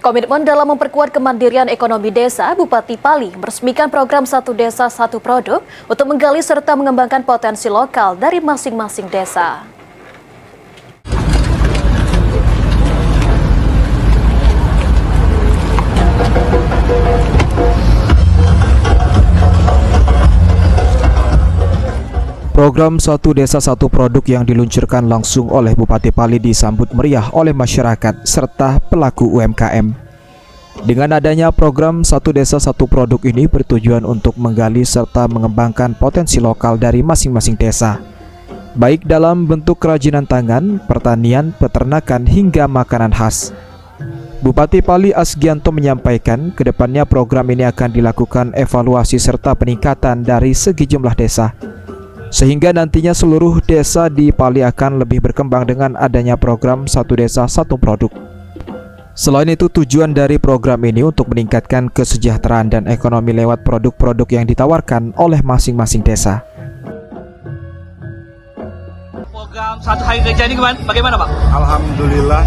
Komitmen dalam memperkuat kemandirian ekonomi desa, Bupati Pali meresmikan program Satu Desa Satu Produk untuk menggali serta mengembangkan potensi lokal dari masing-masing desa. Program Satu Desa Satu Produk yang diluncurkan langsung oleh Bupati Pali disambut meriah oleh masyarakat serta pelaku UMKM. Dengan adanya program Satu Desa Satu Produk ini bertujuan untuk menggali serta mengembangkan potensi lokal dari masing-masing desa, baik dalam bentuk kerajinan tangan, pertanian, peternakan, hingga makanan khas. Bupati Pali Asgianto menyampaikan, kedepannya program ini akan dilakukan evaluasi serta peningkatan dari segi jumlah desa, sehingga nantinya seluruh desa di Pali akan lebih berkembang dengan adanya program Satu Desa Satu Produk. Selain itu, tujuan dari program ini untuk meningkatkan kesejahteraan dan ekonomi lewat produk-produk yang ditawarkan oleh masing-masing desa. Program Satu Hari Kerja ini bagaimana, Pak? Alhamdulillah.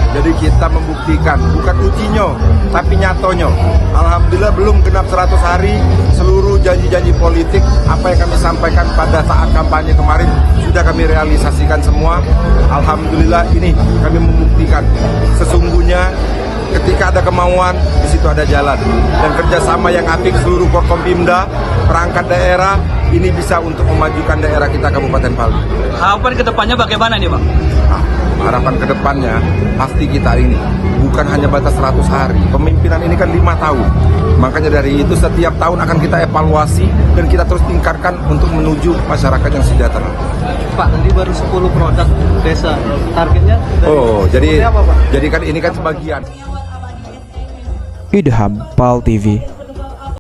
Jadi kita membuktikan, bukan ujinya, tapi nyatonya. Alhamdulillah belum genap 100 hari, seluruh janji-janji politik, apa yang kami sampaikan pada saat kampanye kemarin, sudah kami realisasikan semua. Alhamdulillah ini kami membuktikan, sesungguhnya ketika ada kemauan, di situ ada jalan. Dan kerjasama yang apik seluruh Forkompimda, perangkat daerah, ini bisa untuk memajukan daerah kita Kabupaten Pali. Harapan kedepannya bagaimana nih, Pak? Harapan kedepannya pasti kita ini bukan hanya batas 100 hari. Pemimpinan ini kan 5 tahun. Makanya dari itu setiap tahun akan kita evaluasi dan kita terus tingkatkan untuk menuju masyarakat yang sejahtera. Pak, nanti baru 10 produk desa. Targetnya dari jadi kan ini kan sebagian. Idham, PAL TV.